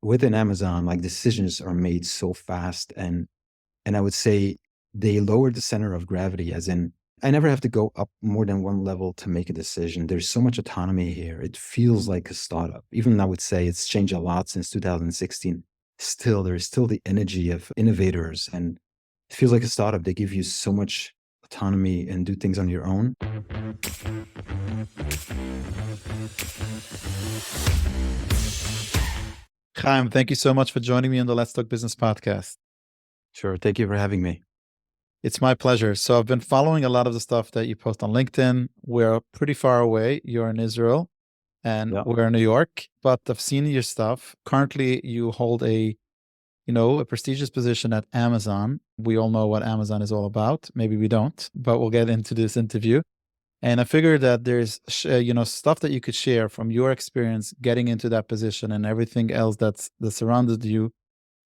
within Amazon, like decisions are made so fast, and I would say they lower the center of gravity, as in I never have to go up more than one level to make a decision. There's so much autonomy here. It feels like a startup. Even I would say it's changed a lot since 2016. Still, there's still the energy of innovators, and it feels like a startup. They give you so much autonomy and do things on your own. Chaim, thank you so much for joining me on the Let's Talk Business podcast. Sure. Thank you for having me. It's my pleasure. So I've been following a lot of the stuff that you post on LinkedIn. We're pretty far away. You're in Israel and Yeah. we're in New York, but I've seen your stuff. Currently, you hold a prestigious position at Amazon. We all know what Amazon is all about. Maybe we don't, but we'll get into this interview. And I figured that there's, stuff that you could share from your experience getting into that position and everything else that surrounded you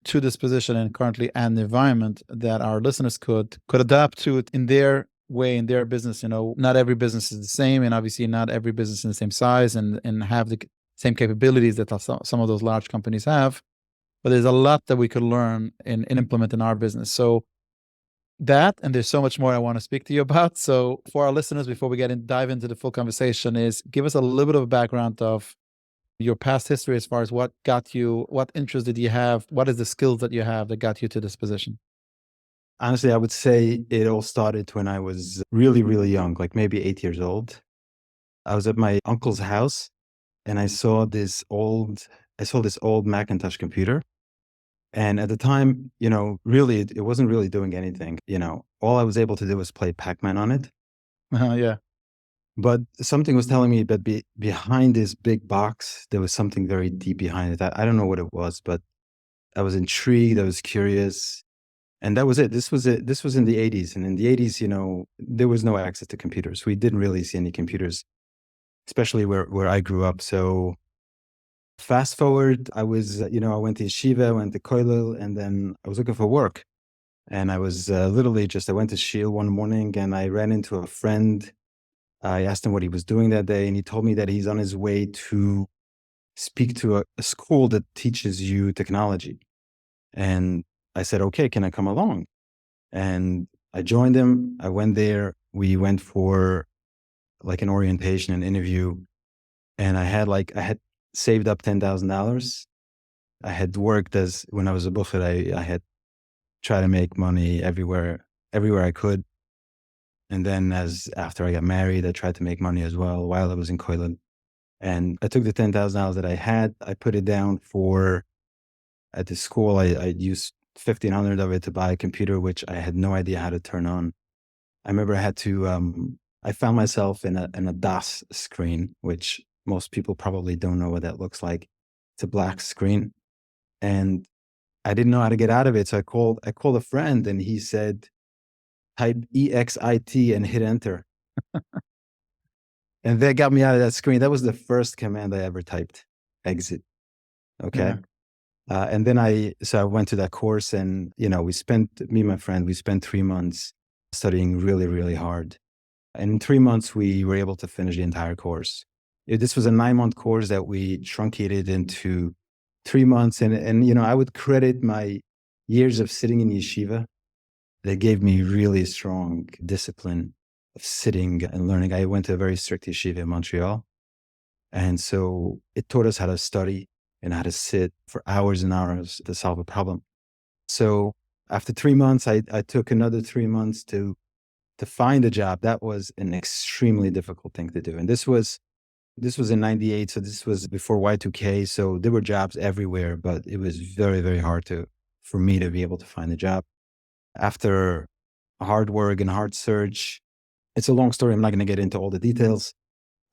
to this position and currently and the environment that our listeners could adapt to it in their way, in their business. Not every business is the same, and obviously not every business is the same size and have the same capabilities that some of those large companies have. But there's a lot that we could learn and implement in our business. So that, and there's so much more I want to speak to you about. So for our listeners, before we dive into the full conversation, is give us a little bit of a background of your past history as far as what interest did you have? What is the skills that you have that got you to this position? Honestly, I would say it all started when I was really, really young, like maybe 8 years old. I was at my uncle's house and I saw this old Macintosh computer. And at the time, really, it wasn't really doing anything. All I was able to do was play Pac-Man on it. Yeah. But something was telling me that behind this big box, there was something very deep behind it. I don't know what it was, but I was intrigued. I was curious. And that was it. This was it. This was in the 80s. And in the 80s, there was no access to computers. We didn't really see any computers, especially where I grew up. So fast forward, I was, I went to yeshiva, I went to kollel, and then I was looking for work. And I was literally I went to shul one morning and I ran into a friend. I asked him what he was doing that day, and he told me that he's on his way to speak to a school that teaches you technology. And I said, okay, can I come along? And I joined him. I went there. We went for like an orientation and interview. And I had saved up $10,000. I had worked when I was a bucher, I had tried to make money everywhere I could. And then after I got married, I tried to make money as well while I was in kollel. And I took the $10,000 that I had, I put it down at the school. I used 1,500 of it to buy a computer, which I had no idea how to turn on. I remember I found myself in a DOS screen, which most people probably don't know what that looks like. It's a black screen. And I didn't know how to get out of it. So I called a friend and he said, type EXIT and hit enter. And that got me out of that screen. That was the first command I ever typed, exit. Okay. Yeah. And then I went to that course and, me and my friend, we spent 3 months studying really, really hard. And in 3 months, we were able to finish the entire course. This was a 9-month course that we truncated into 3 months. And I would credit my years of sitting in yeshiva. They gave me really strong discipline of sitting and learning. I went to a very strict yeshiva in Montreal. And so it taught us how to study and how to sit for hours and hours to solve a problem. So after 3 months, I took another 3 months to find a job. That was an extremely difficult thing to do. And this was in 98. So this was before Y2K. So there were jobs everywhere, but it was very, very hard for me to be able to find a job. After hard work and hard search, it's a long story. I'm not going to get into all the details,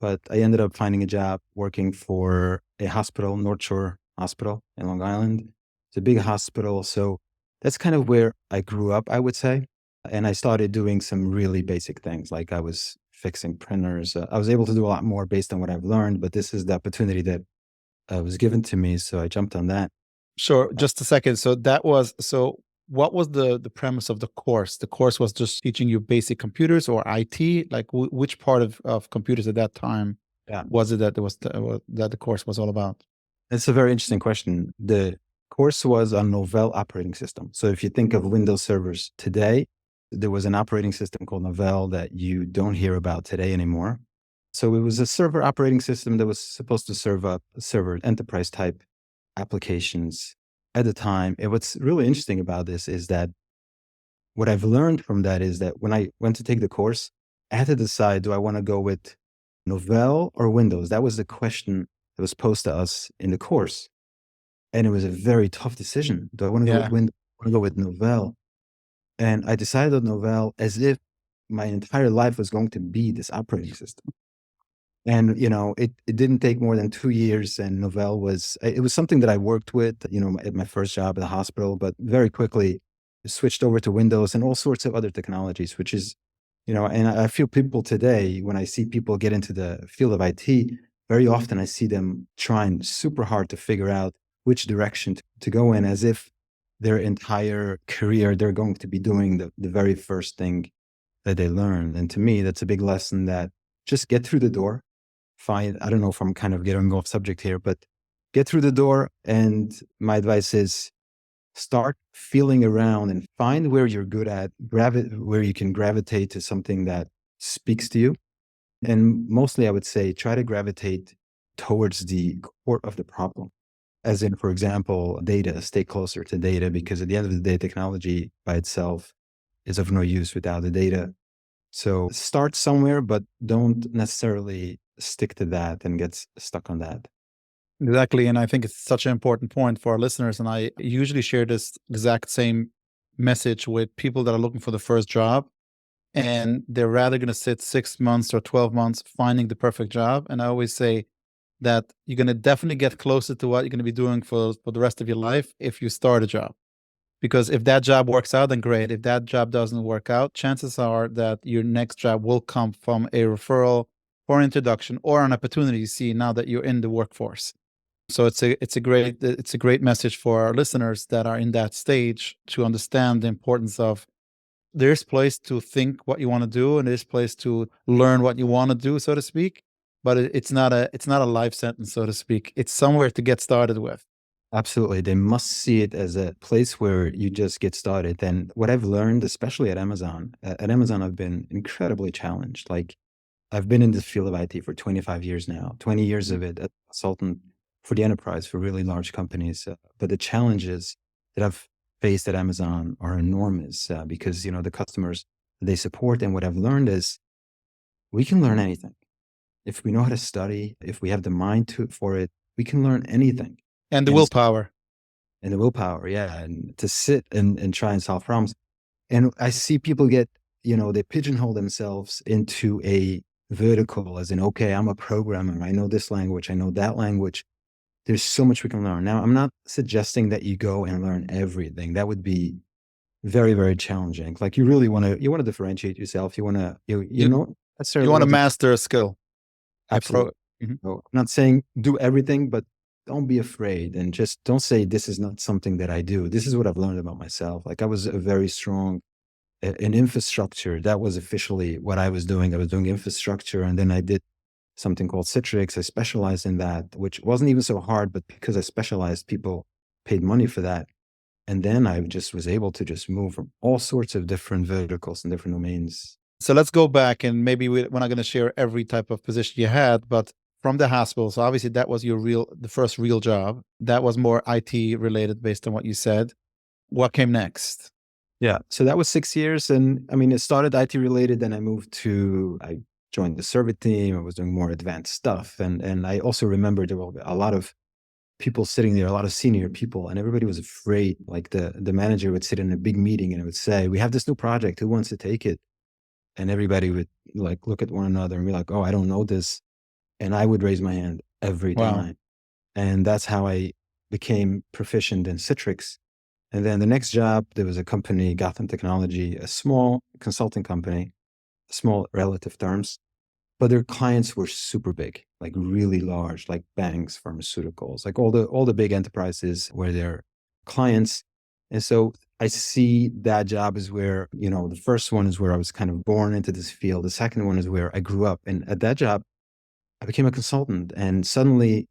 but I ended up finding a job working for a hospital, North Shore Hospital in Long Island. It's a big hospital. So that's kind of where I grew up, I would say. And I started doing some really basic things, like I was fixing printers. I was able to do a lot more based on what I've learned, but this is the opportunity that was given to me. So I jumped on that. Sure. Just a second. So what was the premise of the course? The course was just teaching you basic computers or IT? Like which part of computers at that time Yeah. was it that that the course was all about? It's a very interesting question. The course was on Novell operating system. So if you think of Windows servers today, there was an operating system called Novell that you don't hear about today anymore. So it was a server operating system that was supposed to serve up server enterprise type applications at the time. And what's really interesting about this is that what I've learned from that is that when I went to take the course, I had to decide, do I want to go with Novell or Windows? That was the question that was posed to us in the course. And it was a very tough decision. Do I want to go with Yeah. Windows? I want to go with Novell? And I decided on Novell as if my entire life was going to be this operating system. And, it didn't take more than 2 years. And Novell it was something that I worked with, at my first job at the hospital, but very quickly switched over to Windows and all sorts of other technologies, which is, and I feel people today, when I see people get into the field of IT, very often I see them trying super hard to figure out which direction to go in, as if their entire career, they're going to be doing the very first thing that they learn. And to me, that's a big lesson that just get through the door. I don't know if I'm kind of getting off subject here, but get through the door. And my advice is start feeling around and find where you're good at, where you can gravitate to something that speaks to you. And mostly I would say try to gravitate towards the core of the problem. As in, for example, data, stay closer to data, because at the end of the day, technology by itself is of no use without the data. So start somewhere, but don't necessarily stick to that and get stuck on that. Exactly. And I think it's such an important point for our listeners. And I usually share this exact same message with people that are looking for the first job. And they're rather going to sit 6 months or 12 months finding the perfect job. And I always say that you're going to definitely get closer to what you're going to be doing for the rest of your life if you start a job. Because if that job works out, then great. If that job doesn't work out, chances are that your next job will come from a referral or an introduction or an opportunity you see now that you're in the workforce. So it's a great message for our listeners that are in that stage to understand the importance of there's place to think what you want to do and there's place to learn what you want to do, so to speak. But it's not a life sentence, so to speak. It's somewhere to get started with. Absolutely. They must see it as a place where you just get started. And what I've learned, especially at Amazon, I've been incredibly challenged. Like, I've been in this field of IT for 25 years now, 20 years of it as a consultant for the enterprise for really large companies. But the challenges that I've faced at Amazon are enormous because, the customers they support. And what I've learned is we can learn anything. If we know how to study, if we have the mind for it, we can learn anything. And the And willpower. and the willpower, yeah, and to sit and try and solve problems. And I see people get, they pigeonhole themselves into a vertical, as in, okay, I'm a programmer. I know this language. I know that language. There's so much we can learn. Now, I'm not suggesting that you go and learn everything. That would be very, very challenging. Like, you really want to differentiate yourself. You want to, you You know, necessarily you want to want to master a skill. absolutely. Mhm. So I'm not saying do everything, but don't be afraid and just don't say this is not something that I do. This is what I've learned about myself. Like, I was a very strong in infrastructure. That was officially what I was doing. I was doing infrastructure, and then I did something called Citrix. I specialized in that, which wasn't even so hard, but because I specialized, people paid money for that. And then I just was able to just move from all sorts of different verticals and different domains. So let's go back and maybe we're not going to share every type of position you had, but from the hospital. So obviously that was the first real job. That was more IT related based on what you said. What came next? Yeah. So that was 6 years. And I mean, it started IT related. Then I joined the server team. I was doing more advanced stuff. And I also remember there were a lot of people sitting there, a lot of senior people, and everybody was afraid. Like, the manager would sit in a big meeting and it would say, we have this new project. Who wants to take it? And everybody would like look at one another and be like, oh, I don't know this. And I would raise my hand every Wow. time. And that's how I became proficient in Citrix. And then the next job, there was a company, Gotham Technology, a small consulting company, small relative terms, but their clients were super big, like really large, like banks, pharmaceuticals, like all the big enterprises were their clients. And so I see that job as where, the first one is where I was kind of born into this field. The second one is where I grew up. And at that job, I became a consultant, and suddenly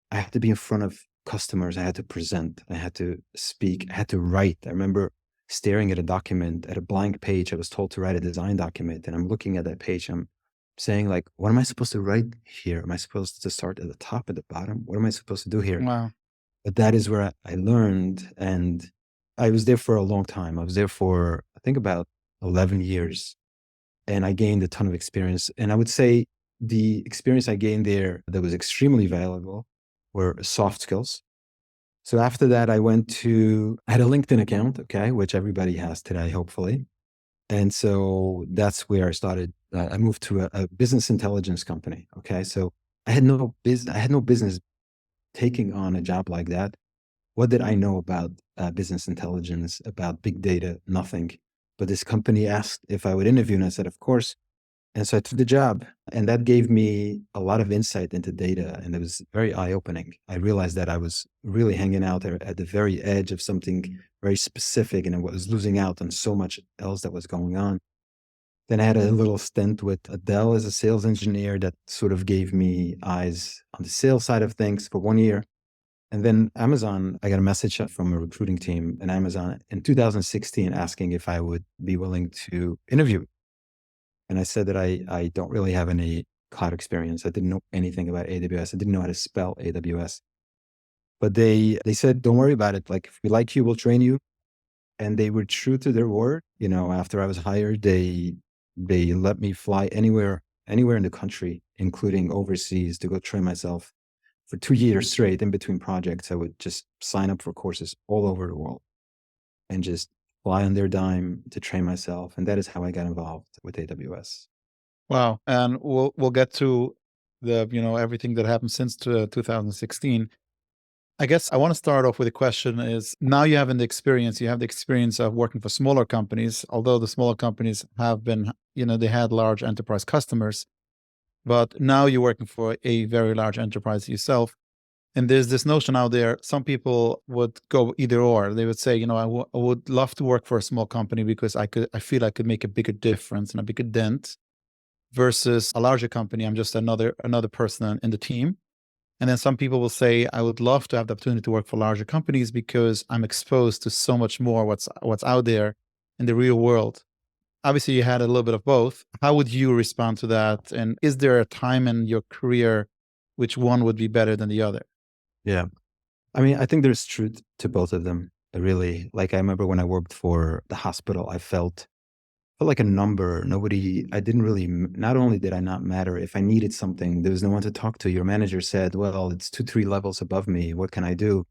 I had to be in front of customers. I had to present. I had to speak. I had to write. I remember staring at a document, at a blank page. I was told to write a design document, and I'm looking at that page. I'm saying, like, what am I supposed to write here? Am I supposed to start at the top, at the bottom? What am I supposed to do here? Wow. But that is where I learned, and I was there for a long time. I was there for, I think, about 11 years, and I gained a ton of experience. And I would say the experience I gained there that was extremely valuable were soft skills. So after that, I had a LinkedIn account, okay, which everybody has today, hopefully. And so that's where I started. I moved to a business intelligence company. Okay. So I had no business taking on a job like that. What did I know about business intelligence, about big data? Nothing. But this company asked if I would interview, and I said, of course. And so I took the job, and that gave me a lot of insight into data, and it was very eye-opening. I realized that I was really hanging out there at the very edge of something very specific, and I was losing out on so much else that was going on. Then I had a little stint with Dell as a sales engineer that sort of gave me eyes on the sales side of things for 1 year. And then Amazon, I got a message from a recruiting team in Amazon in 2016 asking if I would be willing to interview. And I said that I don't really have any cloud experience. I didn't know anything about AWS. I didn't know how to spell AWS. But they said, don't worry about it. Like, if we like you, we'll train you. And they were true to their word. You know, after I was hired, they let me fly anywhere in the country, including overseas, to go train myself. For 2 years straight in between projects, I would just sign up for courses all over the world and just fly on their dime to train myself. And that is how I got involved with AWS. Wow. And we'll get to the, everything that happened since 2016. I guess I want to start off with a question is, now you have the experience of working for smaller companies, although the smaller companies have been, they had large enterprise customers, but now you're working for a very large enterprise yourself. And there's this notion out there, some people would go either or. They would say, I would love to work for a small company because I feel I could make a bigger difference and a bigger dent, versus a larger company. I'm just another person in the team. And then some people will say, I would love to have the opportunity to work for larger companies because I'm exposed to so much more what's out there in the real world. Obviously, you had a little bit of both. How would you respond to that? And is there a time in your career which one would be better than the other? Yeah. I mean, I think there's truth to both of them, really. Like, I remember when I worked for the hospital, I felt like a number. I didn't really, not only did I not matter, if I needed something, there was no one to talk to. Your manager said, well, it's 2, 3 levels above me. What can I do?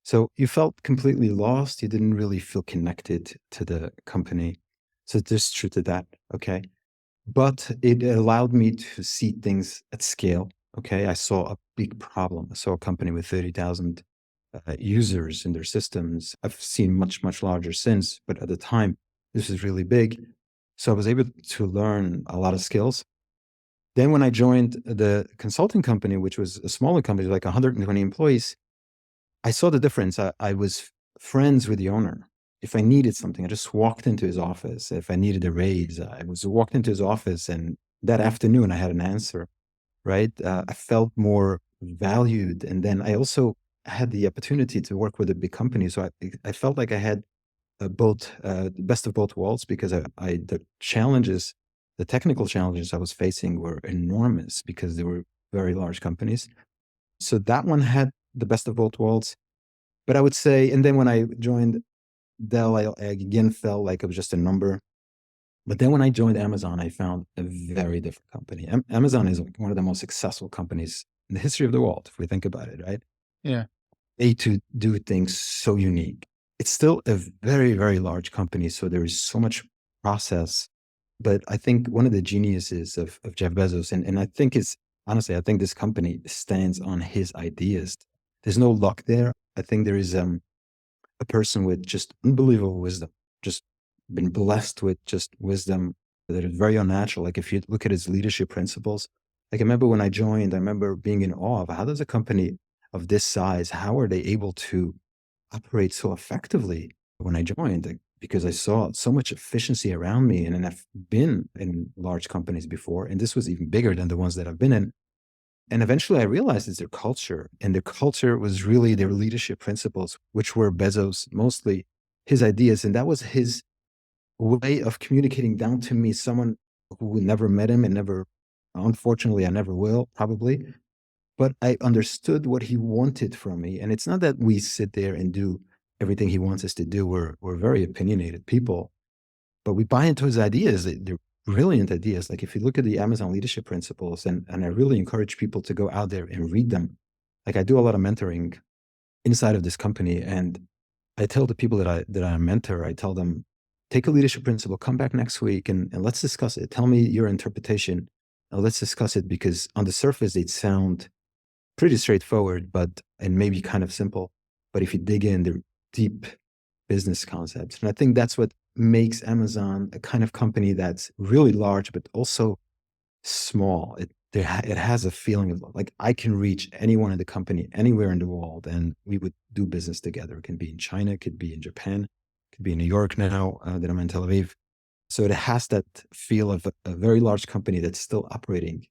So you felt completely lost. You didn't really feel connected to the company. So there's truth to that. Okay. But it allowed me to see things at scale. Okay. I saw a big problem. I saw a company with 30,000 users in their systems. I've seen much, much larger since, but at the time, this is really big. So I was able to learn a lot of skills. Then when I joined the consulting company, which was a smaller company, like 120 employees, I saw the difference. I was friends with the owner. If I needed something, I just walked into his office. If I needed a raise, I walked into his office, and that afternoon I had an answer, right? I felt more valued. And then I also had the opportunity to work with a big company. So I felt like I had the best of both worlds, because the challenges, the technical challenges I was facing were enormous because they were very large companies. So that one had the best of both worlds. But I would say, and then when I joined Dell, I again felt like it was just a number. But then when I joined Amazon, I found a very different company. Amazon is like one of the most successful companies in the history of the world, if we think about it, right? Yeah. To do things so unique. It's still a very, very large company, so there is so much process. But I think one of the geniuses of Jeff Bezos, and I think honestly, I think this company stands on his ideas. There's no luck there. I think there is a person with just unbelievable wisdom, just been blessed with just wisdom that is very unnatural. Like, if you look at his leadership principles, like, I remember when I joined, I remember being in awe of how does a company of this size, how are they able to operate so effectively when I joined? Because I saw so much efficiency around me, and I've been in large companies before, and this was even bigger than the ones that I've been in. And eventually I realized it's their culture. And their culture was really their leadership principles, which were Bezos, mostly his ideas. And that was his way of communicating down to me, someone who never met him and never, unfortunately, I never will, probably. But I understood what he wanted from me. And it's not that we sit there and do everything he wants us to do. We're very opinionated people, but we buy into his ideas. They're brilliant ideas. Like if you look at the Amazon leadership principles, and I really encourage people to go out there and read them. Like I do a lot of mentoring inside of this company, and I tell the people that I mentor, I tell them, take a leadership principle, come back next week and let's discuss it. Tell me your interpretation. Let's discuss it, because on the surface they sound pretty straightforward, and maybe kind of simple. But if you dig in, they're deep business concepts. And I think that's what makes Amazon a kind of company that's really large, but also small. It has a feeling of like, I can reach anyone in the company anywhere in the world and we would do business together. It can be in China, it could be in Japan, it could be in New York now that I'm in Tel Aviv. So it has that feel of a very large company that's still operating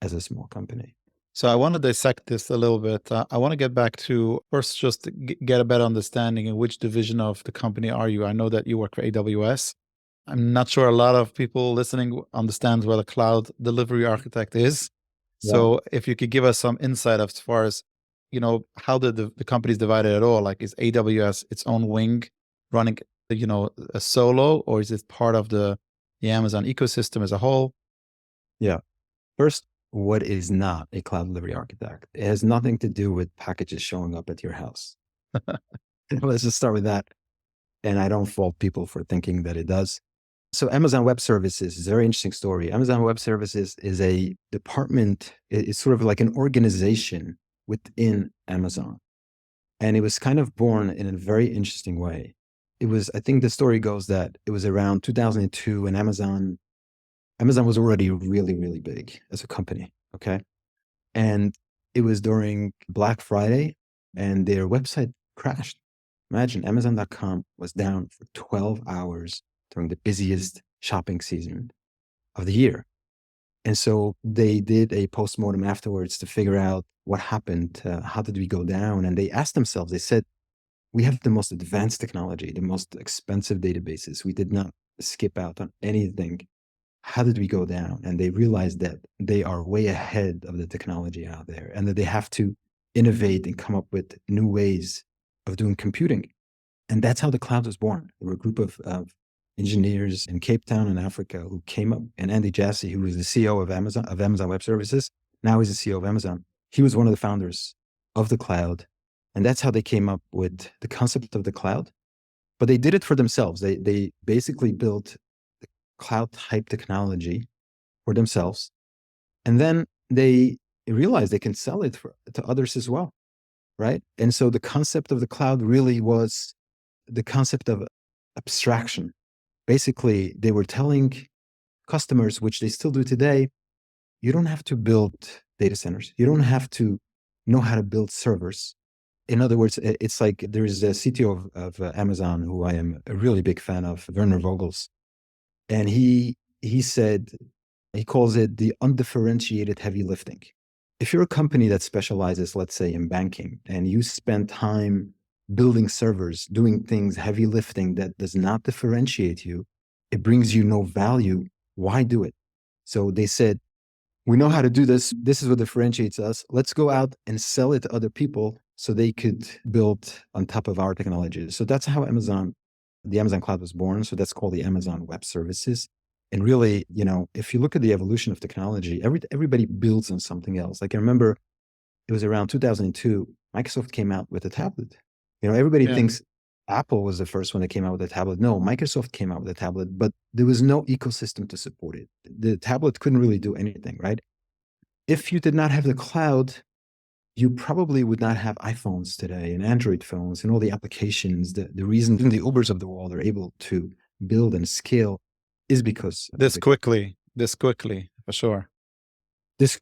as a small company. So I want to dissect this a little bit. I want to get back to first just to get a better understanding in which division of the company are you. I know that you work for AWS. I'm not sure a lot of people listening understands what a cloud delivery architect is. Yeah. So if you could give us some insight as far as, how the company is divided at all. Like, is AWS its own wing running, a solo, or is it part of the Amazon ecosystem as a whole? Yeah. First, what is not a cloud delivery architect? It has nothing to do with packages showing up at your house. Let's just start with that. And I don't fault people for thinking that it does. So Amazon Web Services is a very interesting story. Amazon Web Services is a department. It's sort of like an organization within Amazon. And it was kind of born in a very interesting way. I think the story goes that it was around 2002, and Amazon was already really, really big as a company. Okay. And it was during Black Friday and their website crashed. Imagine Amazon.com was down for 12 hours during the busiest shopping season of the year. And so they did a postmortem afterwards to figure out what happened. How did we go down? And they asked themselves, they said, we have the most advanced technology, the most expensive databases. We did not skip out on anything. How did we go down? And they realized that they are way ahead of the technology out there and that they have to innovate and come up with new ways of doing computing. And that's how the cloud was born. There were a group of engineers in Cape Town in Africa who came up, and Andy Jassy, who was the CEO of Amazon Web Services, now he's the CEO of Amazon. He was one of the founders of the cloud. And that's how they came up with the concept of the cloud. But they did it for themselves. They basically built cloud type technology for themselves. And then they realized they can sell it to others as well, right? And so the concept of the cloud really was the concept of abstraction. Basically, they were telling customers, which they still do today, you don't have to build data centers. You don't have to know how to build servers. In other words, it's like there is a CTO of Amazon who I am a really big fan of, Werner Vogels. And he said, he calls it the undifferentiated heavy lifting. If you're a company that specializes, let's say, in banking, and you spend time building servers, doing things, heavy lifting that does not differentiate you, it brings you no value, why do it? So they said, we know how to do this. This is what differentiates us. Let's go out and sell it to other people so they could build on top of our technology. So that's how the Amazon cloud was born. So that's called the Amazon Web Services. And really, if you look at the evolution of technology, everybody builds on something else. Like I remember it was around 2002, Microsoft came out with a tablet. Everybody thinks Apple was the first one that came out with a tablet. No, Microsoft came out with a tablet, but there was no ecosystem to support it. The tablet couldn't really do anything, right? If you did not have the cloud, you probably would not have iPhones today and Android phones and all the applications. The reason the Ubers of the world are able to build and scale is because this quickly, for sure.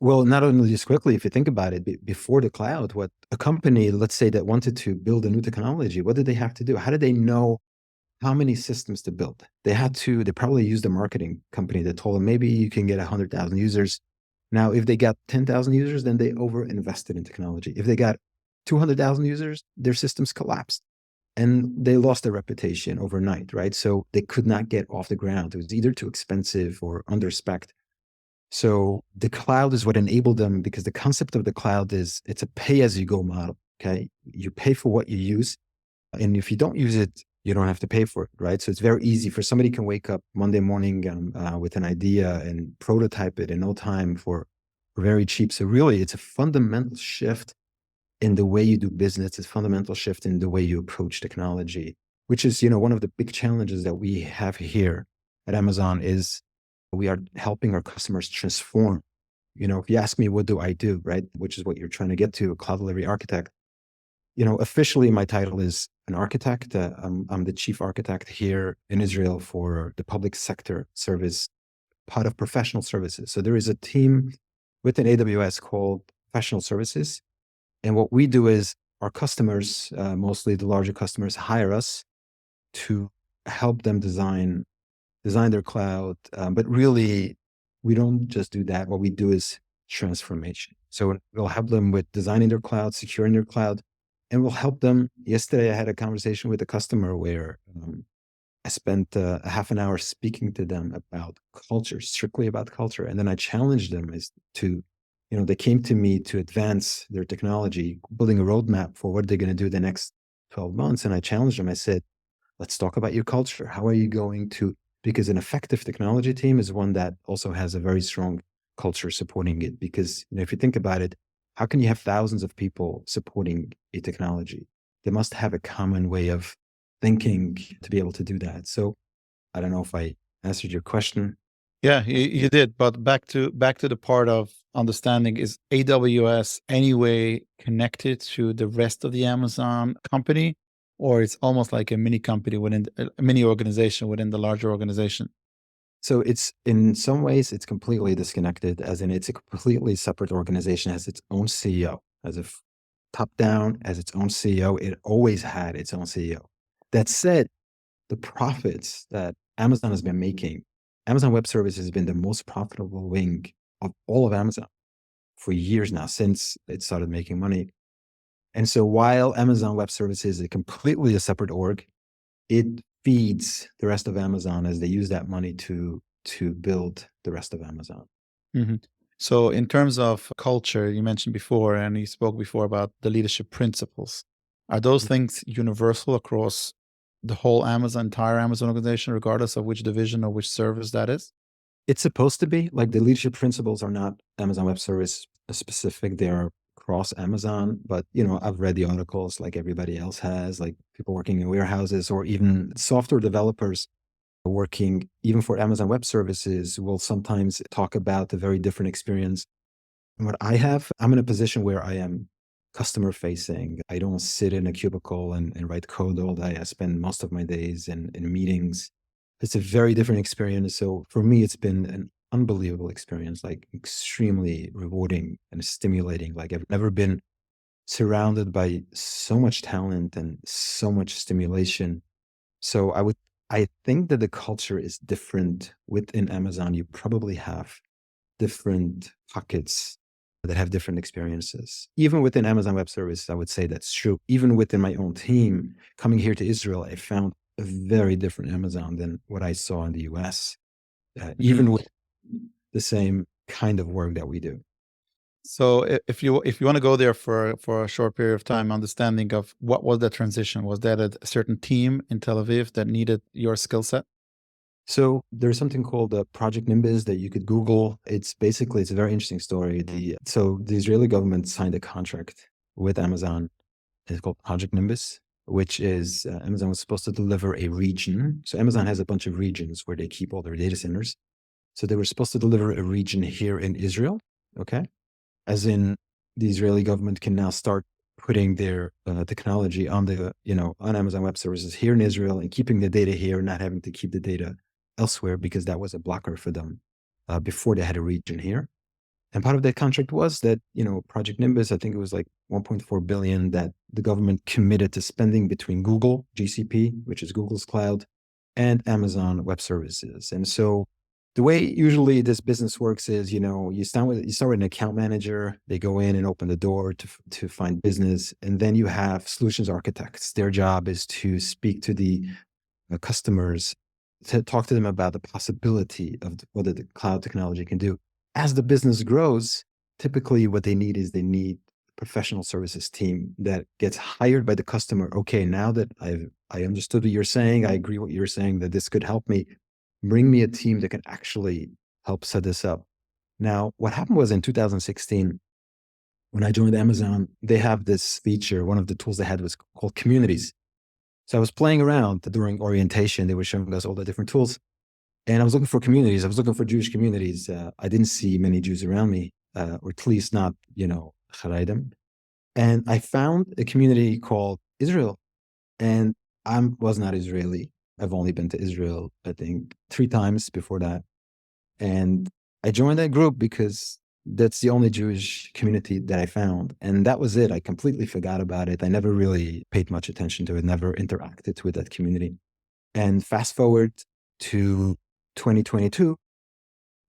Not only this quickly, if you think about it, before the cloud, what a company, let's say, that wanted to build a new technology, what did they have to do? How did they know how many systems to build? They probably used a marketing company that told them, maybe you can get 100,000 users. Now, if they got 10,000 users, then they over-invested in technology. If they got 200,000 users, their systems collapsed and they lost their reputation overnight, right? So they could not get off the ground. It was either too expensive or under-spec'd. So the cloud is what enabled them, because the concept of the cloud is it's a pay-as-you-go model, okay? You pay for what you use, and if you don't use it, you don't have to pay for it, right? So it's very easy for somebody can wake up Monday morning with an idea and prototype it in no time for very cheap. So really, it's a fundamental shift in the way you do business. It's a fundamental shift in the way you approach technology, which is, one of the big challenges that we have here at Amazon is we are helping our customers transform. If you ask me, what do I do, right? Which is what you're trying to get to, a cloud delivery architect. Officially my title is an architect. I'm the chief architect here in Israel for the public sector service, part of professional services. So there is a team within AWS called professional services. And what we do is our customers, mostly the larger customers, hire us to help them design their cloud. But really, we don't just do that. What we do is transformation. So we'll help them with designing their cloud, securing their cloud, and we'll help them. Yesterday, I had a conversation with a customer where I spent a half an hour speaking to them about culture, strictly about culture. And then I challenged them as to, they came to me to advance their technology, building a roadmap for what they're going to do the next 12 months. And I challenged them. I said, let's talk about your culture. How are you going to, because an effective technology team is one that also has a very strong culture supporting it. Because if you think about it, how can you have thousands of people supporting a technology? They must have a common way of thinking to be able to do that. So I don't know if I answered your question. Yeah, you did. But back to the part of understanding, is AWS anyway connected to the rest of the Amazon company, or it's almost like a mini company within a mini organization within the larger organization? So it's, in some ways, it's completely disconnected, as in it's a completely separate organization, has its own CEO, as if top down, as its own CEO. It always had its own CEO. That said, the profits that Amazon has been making, Amazon Web Services has been the most profitable wing of all of Amazon for years now, since it started making money. And so while Amazon Web Services is completely a separate org, it feeds the rest of Amazon as they use that money to build the rest of Amazon. Mhm. So in terms of culture, you mentioned before, and you spoke before about the leadership principles. Are those things universal across the whole entire Amazon organization, regardless of which division or which service that is? It's supposed to be. Like, the leadership principles are not Amazon Web Service specific. They are across Amazon. But, I've read the articles like everybody else has, like people working in warehouses or even software developers working even for Amazon Web Services will sometimes talk about a very different experience. And what I'm in a position where I am customer facing. I don't sit in a cubicle and write code all day. I spend most of my days in meetings. It's a very different experience. So for me, it's been an unbelievable experience, like extremely rewarding and stimulating. Like, I've never been surrounded by so much talent and so much stimulation. So I think that the culture is different within Amazon. You probably have different pockets that have different experiences. Even within Amazon Web Services, I would say that's true. Even within my own team, coming here to Israel, I found a very different Amazon than what I saw in the US, even with the same kind of work that we do. So if you want to go there for a short period of time, understanding of what was the transition, was that a certain team in Tel Aviv that needed your skill set? So there's something called Project Nimbus that you could Google. It's a very interesting story. So the Israeli government signed a contract with Amazon. It's called Project Nimbus, which is Amazon was supposed to deliver a region. So Amazon has a bunch of regions where they keep all their data centers. So they were supposed to deliver a region here in Israel, okay? As in, the Israeli government can now start putting their technology on on Amazon Web Services here in Israel and keeping the data here, not having to keep the data elsewhere, because that was a blocker for them before they had a region here. And part of that contract was that, Project Nimbus, I think it was like 1.4 billion that the government committed to spending between Google, GCP, which is Google's cloud, and Amazon Web Services. And so The way usually this business works is, you start with an account manager. They go in and open the door to find business, and then you have solutions architects. Their job is to speak to the customers, to talk to them about the possibility of what the cloud technology can do. As the business grows, typically what they need a professional services team that gets hired by the customer. Okay, now that I understood what you're saying, I agree what you're saying, that this could help me. Bring me a team that can actually help set this up. Now, what happened was in 2016, when I joined Amazon, they have this feature. One of the tools they had was called communities. So I was playing around during orientation. They were showing us all the different tools. And I was looking for communities. I was looking for Jewish communities. I didn't see many Jews around me, or at least not, Haraidim. And I found a community called Israel. And I was not Israeli. I've only been to Israel, I think, 3 times before that. And I joined that group because that's the only Jewish community that I found. And that was it. I completely forgot about it. I never really paid much attention to it, never interacted with that community. And fast forward to 2022,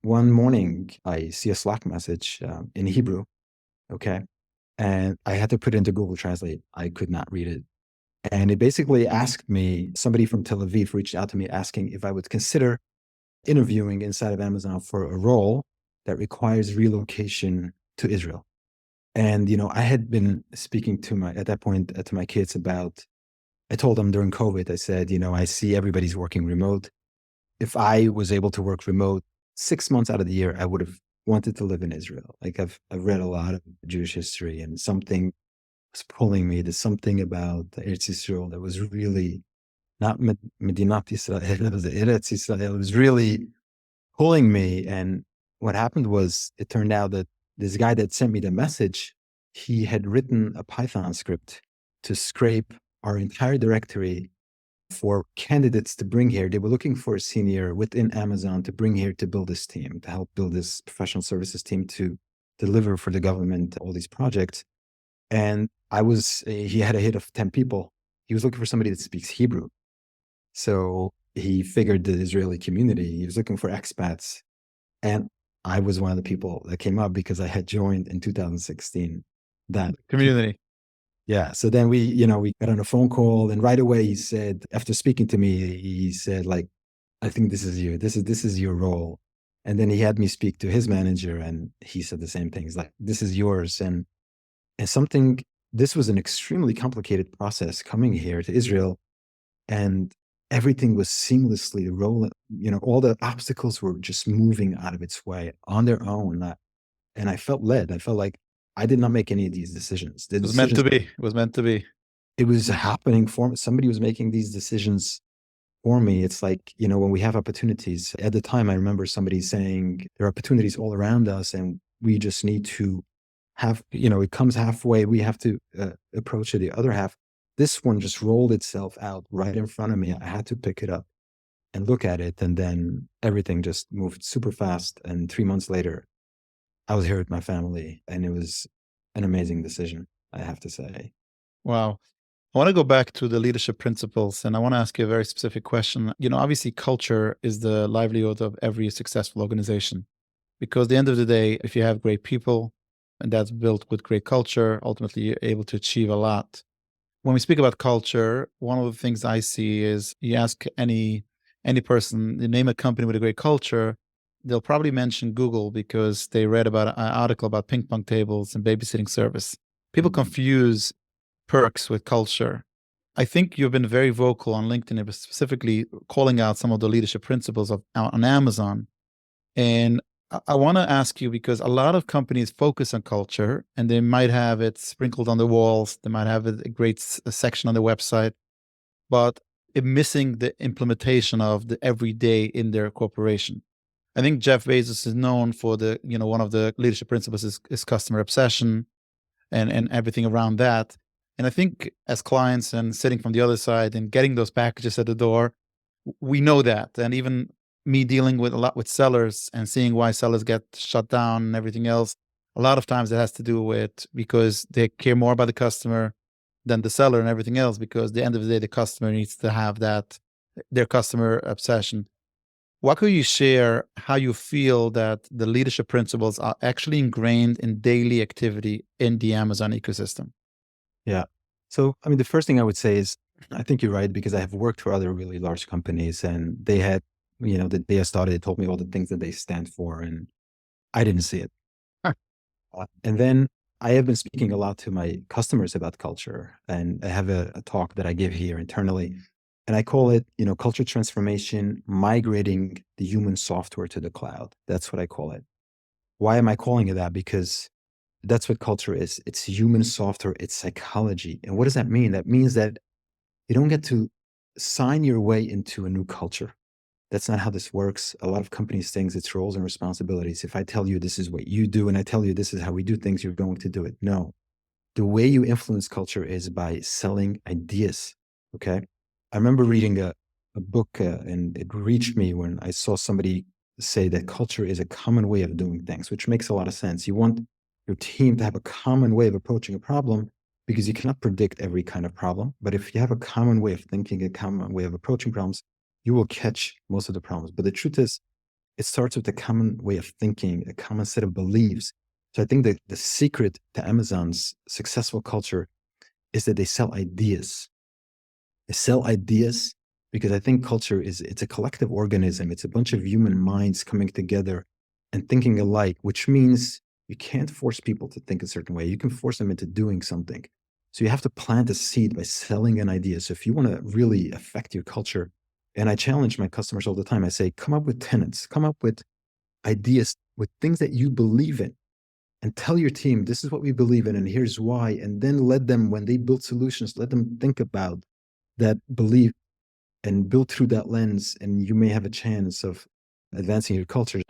one morning, I see a Slack message in Hebrew, okay? And I had to put it into Google Translate. I could not read it. And it basically asked me, somebody from Tel Aviv reached out to me asking if I would consider interviewing inside of Amazon for a role that requires relocation to Israel. And, I had been speaking at that point to my kids I told them during COVID, I said, I see everybody's working remote. If I was able to work remote 6 months out of the year, I would have wanted to live in Israel. Like I've read a lot of Jewish history, and something was pulling me. There's something about the Eretz Yisrael that was really not Medinat Yisrael, it was the Eretz Yisrael. It was really pulling me. And what happened was, it turned out that this guy that sent me the message, he had written a Python script to scrape our entire directory for candidates to bring here. They were looking for a senior within Amazon to bring here to build this team, to help build this professional services team to deliver for the government all these projects. And he had a hit of 10 people. He was looking for somebody that speaks Hebrew. So he figured the Israeli community, he was looking for expats. And I was one of the people that came up because I had joined in 2016 that Community. Yeah. So then we got on a phone call, and right away he said, after speaking to me, he said, like, I think this is you. This is your role. And then he had me speak to his manager, and he said the same thing. He's like, this is yours. And this was an extremely complicated process coming here to Israel, and everything was seamlessly rolling. All the obstacles were just moving out of its way on their own. And I felt led. I felt like I did not make any of these decisions. It was meant to be. It was meant to be. It was happening for me. Somebody was making these decisions for me. It's like, when we have opportunities, at the time, I remember somebody saying there are opportunities all around us, and we just need to have, it comes halfway. We have to approach it the other half. This one just rolled itself out right in front of me. I had to pick it up and look at it. And then everything just moved super fast. And 3 months later, I was here with my family, and it was an amazing decision, I have to say. Wow. I want to go back to the leadership principles, and I want to ask you a very specific question. Obviously, culture is the livelihood of every successful organization, because at the end of the day, if you have great people and that's built with great culture, ultimately you're able to achieve a lot. When we speak about culture, one of the things I see is, you ask any person, you name a company with a great culture, they'll probably mention Google because they read about an article about ping pong tables and babysitting service. People confuse perks with culture. I think you've been very vocal on LinkedIn, specifically calling out some of the leadership principles on Amazon. And I want to ask you, because a lot of companies focus on culture, and they might have it sprinkled on the walls, they might have a great section on the website, but it missing the implementation of the everyday in their corporation. I think Jeff Bezos is known for one of the leadership principles is customer obsession and everything around that. And I think as clients and sitting from the other side and getting those packages at the door, we know that. And even me dealing with a lot with sellers and seeing why sellers get shut down and everything else, a lot of times it has to do with because they care more about the customer than the seller and everything else, because at the end of the day, the customer needs to have that, their customer obsession. What could you share how you feel that the leadership principles are actually ingrained in daily activity in the Amazon ecosystem? Yeah. So, I mean, the first thing I would say is I think you're right because I have worked for other really large companies and they had, the day I started, they told me all the things that they stand for and I didn't see it. And then I have been speaking a lot to my customers about culture. And I have a talk that I give here internally. And I call it, culture transformation, migrating the human software to the cloud. That's what I call it. Why am I calling it that? Because that's what culture is. It's human software, it's psychology. And what does that mean? That means that you don't get to sign your way into a new culture. That's not how this works. A lot of companies think it's roles and responsibilities. If I tell you this is what you do and I tell you this is how we do things, you're going to do it. No. The way you influence culture is by selling ideas. Okay. I remember reading a book and it reached me when I saw somebody say that culture is a common way of doing things, which makes a lot of sense. You want your team to have a common way of approaching a problem because you cannot predict every kind of problem. But if you have a common way of thinking, a common way of approaching problems, you will catch most of the problems. But the truth is, it starts with a common way of thinking, a common set of beliefs. So I think that the secret to Amazon's successful culture is that they sell ideas. They sell ideas because I think culture it's a collective organism. It's a bunch of human minds coming together and thinking alike, which means you can't force people to think a certain way. You can force them into doing something. So you have to plant a seed by selling an idea. So if you want to really affect your culture, and I challenge my customers all the time, I say, come up with tenets, come up with ideas, with things that you believe in, and tell your team, this is what we believe in, and here's why. And then let them, when they build solutions, let them think about that belief and build through that lens, and you may have a chance of advancing your culture.